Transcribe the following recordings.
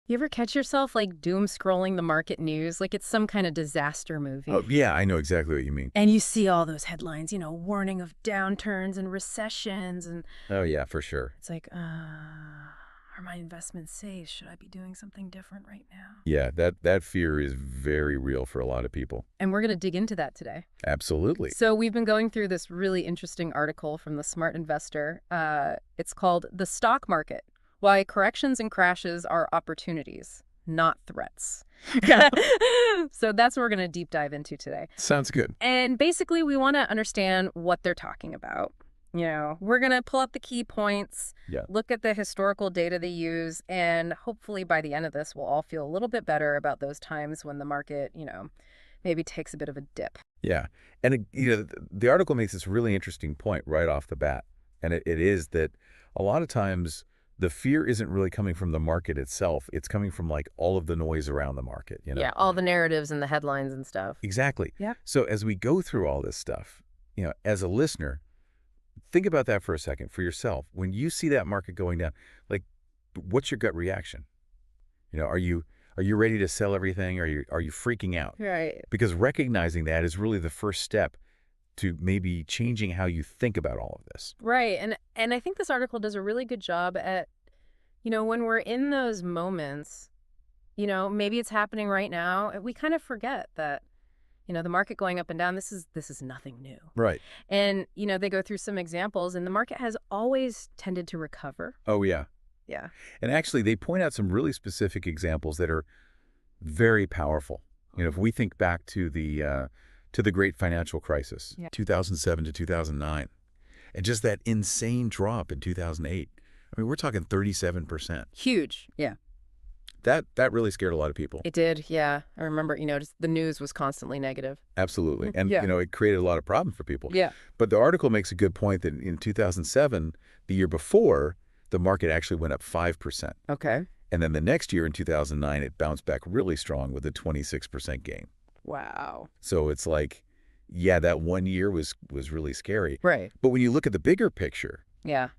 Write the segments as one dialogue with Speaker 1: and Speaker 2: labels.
Speaker 1: You ever catch yourself like doom scrolling the market news like it's some kind of disaster
Speaker 2: Oh,
Speaker 1: movie?
Speaker 2: yeah, I know exactly what you mean.
Speaker 1: And you see all those headlines, warning of downturns and recessions, and
Speaker 2: Oh, yeah, for sure.
Speaker 1: it's like, are my investments safe? Should I be doing something different right now?
Speaker 2: Yeah, that fear is very real for a lot of people.
Speaker 1: And we're going to dig into that today.
Speaker 2: Absolutely.
Speaker 1: So we've been going through this really interesting article from the Smart Investor. It's called "The Stock Market: Why Corrections and Crashes Are Opportunities, Not Threats." So that's what we're going to deep dive into today.
Speaker 2: Sounds good.
Speaker 1: And basically, we want to understand what they're talking about. We're going to pull up the key points,
Speaker 2: Yeah.
Speaker 1: look at the historical data they use, and hopefully by the end of this, we'll all feel a little bit better about those times when the market, maybe takes a bit of a dip.
Speaker 2: Yeah. And, the article makes this really interesting point right off the bat. And it is that a lot of times the fear isn't really coming from the market itself. It's coming from like all of the noise around the market,
Speaker 1: Yeah, all the narratives and the headlines and stuff.
Speaker 2: Exactly.
Speaker 1: Yeah.
Speaker 2: So as we go through all this stuff, as a listener, think about that for a second for yourself. When you see that market going down, like, what's your gut reaction? Are you ready to sell everything? Are you freaking out?
Speaker 1: Right.
Speaker 2: Because recognizing that is really the first step to maybe changing how you think about all of this.
Speaker 1: Right. And I think this article does a really good job at, when we're in those moments, maybe it's happening right now, we kind of forget that, the market going up and down, this is nothing new.
Speaker 2: Right.
Speaker 1: And, they go through some examples, and the market has always tended to recover.
Speaker 2: Oh, yeah.
Speaker 1: Yeah.
Speaker 2: And actually, they point out some really specific examples that are very powerful. If we think back to the great financial crisis,
Speaker 1: Yeah.
Speaker 2: 2007 to 2009, and just that insane drop in 2008. I mean, we're talking 37%.
Speaker 1: Huge. Yeah.
Speaker 2: That really scared a lot of people.
Speaker 1: It did. Yeah. I remember, just the news was constantly negative.
Speaker 2: Absolutely. And,
Speaker 1: Yeah.
Speaker 2: it created a lot of problems for people.
Speaker 1: Yeah.
Speaker 2: But the article makes a good point that in 2007, the year before, the market actually went up 5%.
Speaker 1: Okay.
Speaker 2: And then the next year in 2009, it bounced back really strong with a 26% gain.
Speaker 1: Wow.
Speaker 2: So it's like, yeah, that one year was really scary.
Speaker 1: Right.
Speaker 2: But when you look at the bigger picture,
Speaker 1: Yeah.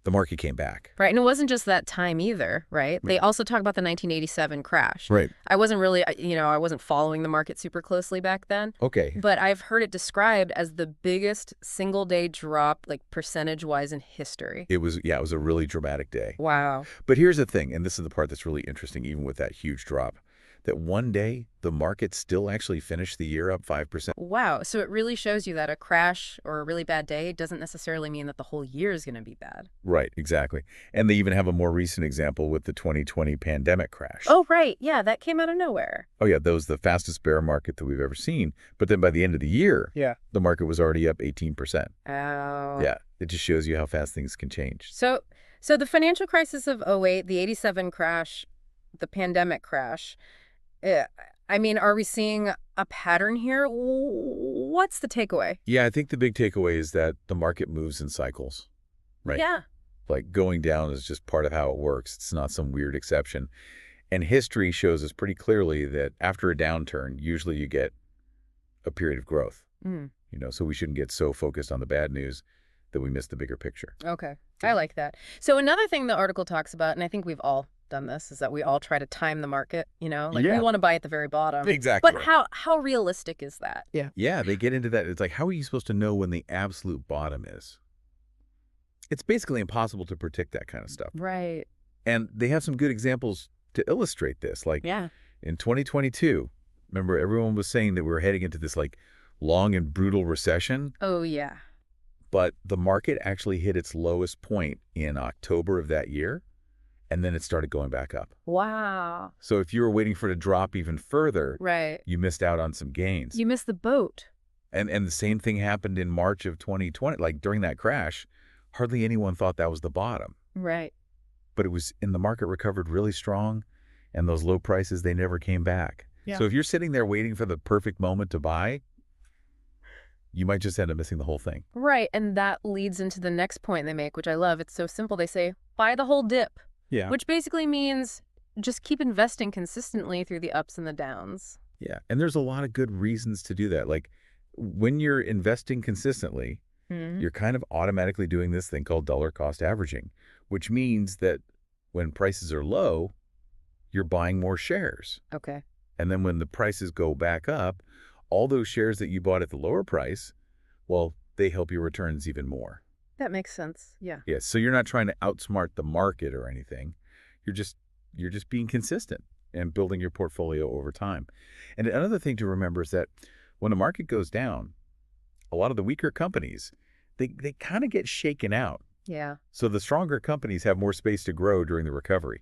Speaker 2: the market came back.
Speaker 1: Right. And it wasn't just that time either, right? They
Speaker 2: Right.
Speaker 1: also talk about the 1987 crash.
Speaker 2: Right.
Speaker 1: I wasn't really, I wasn't following the market super closely back then,
Speaker 2: Okay.
Speaker 1: but I've heard it described as the biggest single day drop, like percentage-wise in history.
Speaker 2: It was a really dramatic day.
Speaker 1: Wow.
Speaker 2: But here's the thing, and this is the part that's really interesting, even with that huge drop, that one day the market still actually finished the year up 5%.
Speaker 1: Wow. So it really shows you that a crash or a really bad day doesn't necessarily mean that the whole year is going to be bad.
Speaker 2: Right, exactly. And they even have a more recent example with the 2020 pandemic crash.
Speaker 1: Oh, right. Yeah, that came out of nowhere.
Speaker 2: Oh, yeah, that was the fastest bear market that we've ever seen. But then by the end of the year, the market was already up 18%.
Speaker 1: Oh.
Speaker 2: Yeah, it just shows you how fast things can change.
Speaker 1: So the financial crisis of '08, the '87 crash, the pandemic crash, are we seeing a pattern here? What's the takeaway?
Speaker 2: Yeah, I think the big takeaway is that the market moves in cycles, right?
Speaker 1: Yeah.
Speaker 2: Like going down is just part of how it works. It's not some weird exception. And history shows us pretty clearly that after a downturn, usually you get a period of growth.
Speaker 1: Mm.
Speaker 2: So we shouldn't get so focused on the bad news that we miss the bigger picture.
Speaker 1: Okay. I like that. So another thing the article talks about, and I think we've all done this, is that we all try to time the market, we want to buy at the very bottom.
Speaker 2: Exactly.
Speaker 1: But how realistic is that? Yeah.
Speaker 2: Yeah, they get into that. It's like, how are you supposed to know when the absolute bottom is? It's basically impossible to predict that kind of stuff.
Speaker 1: Right.
Speaker 2: And they have some good examples to illustrate this. Like in 2022, remember everyone was saying that we were heading into this like long and brutal recession.
Speaker 1: Oh, yeah.
Speaker 2: But the market actually hit its lowest point in October of that year, and then it started going back up.
Speaker 1: Wow.
Speaker 2: So if you were waiting for it to drop even further,
Speaker 1: Right.
Speaker 2: you missed out on some gains.
Speaker 1: You missed the boat.
Speaker 2: And the same thing happened in March of 2020. Like during that crash, hardly anyone thought that was the bottom.
Speaker 1: Right.
Speaker 2: But and the market recovered really strong, and those low prices, they never came back.
Speaker 1: Yeah.
Speaker 2: So if you're sitting there waiting for the perfect moment to buy, you might just end up missing the whole thing.
Speaker 1: Right. And that leads into the next point they make, which I love. It's so simple. They say, buy the whole dip.
Speaker 2: Yeah.
Speaker 1: Which basically means just keep investing consistently through the ups and the downs.
Speaker 2: Yeah. And there's a lot of good reasons to do that. Like when you're investing consistently, you're kind of automatically doing this thing called dollar cost averaging, which means that when prices are low, you're buying more shares.
Speaker 1: Okay.
Speaker 2: And then when the prices go back up, all those shares that you bought at the lower price, well, they help your returns even more.
Speaker 1: That makes sense. Yeah.
Speaker 2: Yes, so you're not trying to outsmart the market or anything. You're just being consistent and building your portfolio over time. And another thing to remember is that when the market goes down, a lot of the weaker companies, they kind of get shaken out.
Speaker 1: Yeah.
Speaker 2: So the stronger companies have more space to grow during the recovery.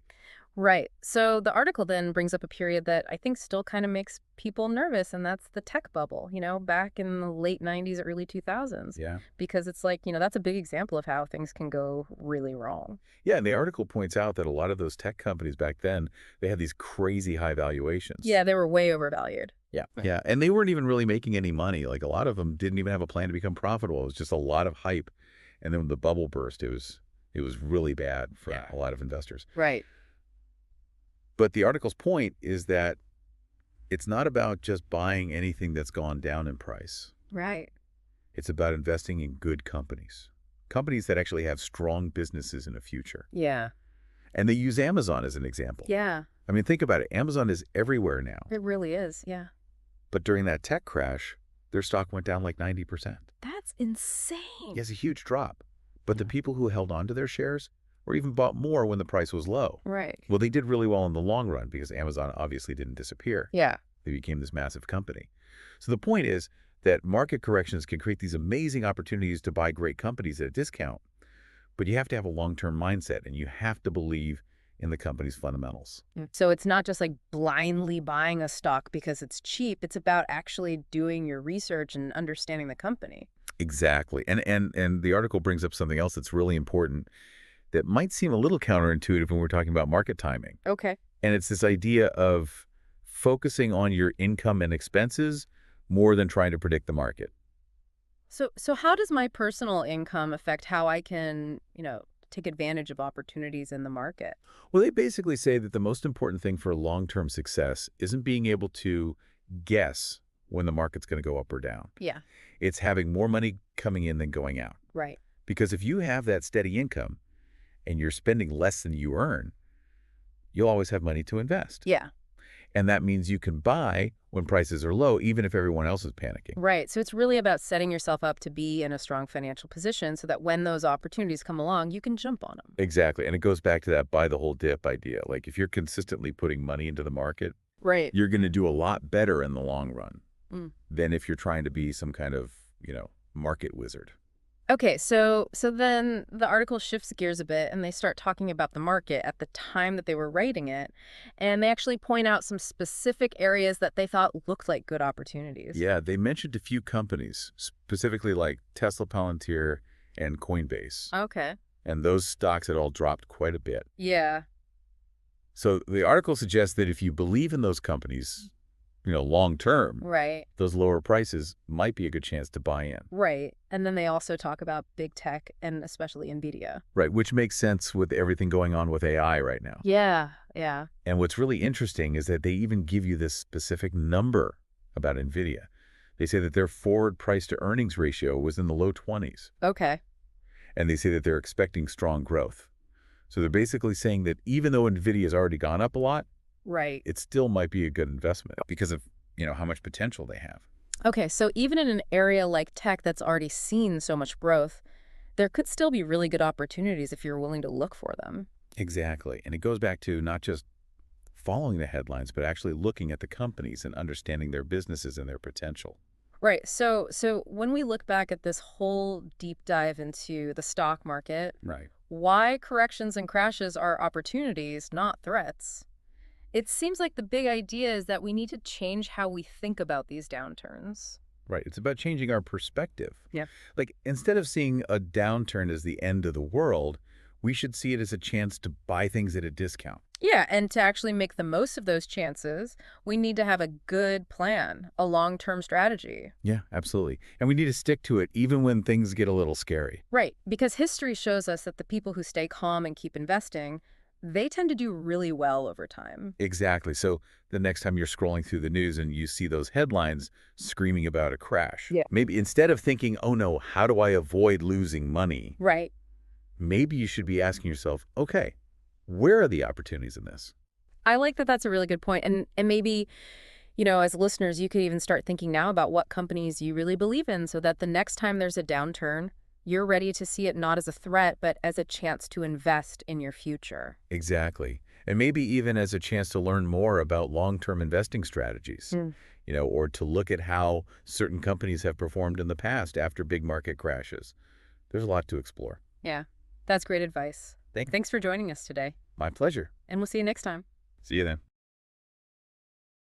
Speaker 1: Right. So the article then brings up a period that I think still kind of makes people nervous, and that's the tech bubble, back in the late 90s, early 2000s.
Speaker 2: Yeah.
Speaker 1: Because it's like, that's a big example of how things can go really wrong.
Speaker 2: Yeah, and the article points out that a lot of those tech companies back then, they had these crazy high valuations.
Speaker 1: Yeah, they were way overvalued.
Speaker 2: Yeah. Yeah, and they weren't even really making any money. Like a lot of them didn't even have a plan to become profitable. It was just a lot of hype. And then when the bubble burst, it was really bad for a lot of investors.
Speaker 1: Right.
Speaker 2: But the article's point is that it's not about just buying anything that's gone down in price.
Speaker 1: Right.
Speaker 2: It's about investing in good companies, companies that actually have strong businesses in the future.
Speaker 1: Yeah.
Speaker 2: And they use Amazon as an example.
Speaker 1: Yeah.
Speaker 2: I mean, think about it. Amazon is everywhere now.
Speaker 1: It really is. Yeah.
Speaker 2: But during that tech crash, their stock went down like 90%.
Speaker 1: That's insane.
Speaker 2: Yes, a huge drop. But the people who held on to their shares or even bought more when the price was low.
Speaker 1: Right.
Speaker 2: Well, they did really well in the long run because Amazon obviously didn't disappear.
Speaker 1: Yeah.
Speaker 2: They became this massive company. So the point is that market corrections can create these amazing opportunities to buy great companies at a discount, but you have to have a long-term mindset and you have to believe in the company's fundamentals.
Speaker 1: So it's not just like blindly buying a stock because it's cheap. It's about actually doing your research and understanding the company.
Speaker 2: Exactly. And the article brings up something else that's really important that might seem a little counterintuitive when we're talking about market timing.
Speaker 1: Okay.
Speaker 2: And it's this idea of focusing on your income and expenses more than trying to predict the market.
Speaker 1: So how does my personal income affect how I can, take advantage of opportunities in the market?
Speaker 2: Well, they basically say that the most important thing for long-term success isn't being able to guess when the market's going to go up or down.
Speaker 1: Yeah.
Speaker 2: It's having more money coming in than going out.
Speaker 1: Right.
Speaker 2: Because if you have that steady income and you're spending less than you earn, you'll always have money to invest.
Speaker 1: Yeah.
Speaker 2: And that means you can buy when prices are low, even if everyone else is panicking.
Speaker 1: Right. So it's really about setting yourself up to be in a strong financial position so that when those opportunities come along, you can jump on them.
Speaker 2: Exactly. And it goes back to that buy the whole dip idea. Like if you're consistently putting money into the market,
Speaker 1: Right.
Speaker 2: you're going to do a lot better in the long run
Speaker 1: Mm.
Speaker 2: than if you're trying to be some kind of, market wizard.
Speaker 1: Okay, so then the article shifts gears a bit and they start talking about the market at the time that they were writing it. And they actually point out some specific areas that they thought looked like good opportunities.
Speaker 2: Yeah, they mentioned a few companies, specifically like Tesla, Palantir, and Coinbase.
Speaker 1: Okay.
Speaker 2: And those stocks had all dropped quite a bit.
Speaker 1: Yeah.
Speaker 2: So the article suggests that if you believe in those companies, long term,
Speaker 1: Right.
Speaker 2: those lower prices might be a good chance to buy in.
Speaker 1: Right. And then they also talk about big tech and especially NVIDIA.
Speaker 2: Right, which makes sense with everything going on with AI right now.
Speaker 1: Yeah. Yeah.
Speaker 2: And what's really interesting is that they even give you this specific number about NVIDIA. They say that their forward price to earnings ratio was in the low 20s.
Speaker 1: Okay.
Speaker 2: And they say that they're expecting strong growth. So they're basically saying that even though NVIDIA has already gone up a lot,
Speaker 1: Right.
Speaker 2: it still might be a good investment because of, how much potential they have.
Speaker 1: Okay, so even in an area like tech that's already seen so much growth, there could still be really good opportunities if you're willing to look for them.
Speaker 2: Exactly. And it goes back to not just following the headlines, but actually looking at the companies and understanding their businesses and their potential.
Speaker 1: Right. So when we look back at this whole deep dive into the stock market,
Speaker 2: Right.
Speaker 1: why corrections and crashes are opportunities, not threats, it seems like the big idea is that we need to change how we think about these downturns.
Speaker 2: Right. It's about changing our perspective.
Speaker 1: Yeah.
Speaker 2: Like instead of seeing a downturn as the end of the world, we should see it as a chance to buy things at a discount.
Speaker 1: Yeah, and to actually make the most of those chances, we need to have a good plan, a long-term strategy.
Speaker 2: Yeah, absolutely. And we need to stick to it even when things get a little scary.
Speaker 1: Right, because history shows us that the people who stay calm and keep investing, they tend to do really well over time.
Speaker 2: Exactly. So the next time you're scrolling through the news and you see those headlines screaming about a crash, maybe instead of thinking, oh no, how do I avoid losing money?
Speaker 1: Right.
Speaker 2: Maybe you should be asking yourself, okay, where are the opportunities in this?
Speaker 1: I like that. That's a really good point. And maybe, as listeners, you could even start thinking now about what companies you really believe in so that the next time there's a downturn, you're ready to see it not as a threat, but as a chance to invest in your future.
Speaker 2: Exactly. And maybe even as a chance to learn more about long-term investing strategies, or to look at how certain companies have performed in the past after big market crashes. There's a lot to explore.
Speaker 1: Yeah, that's great advice.
Speaker 2: Thank
Speaker 1: Thanks for joining us today.
Speaker 2: My pleasure.
Speaker 1: And we'll see you next time.
Speaker 2: See you then.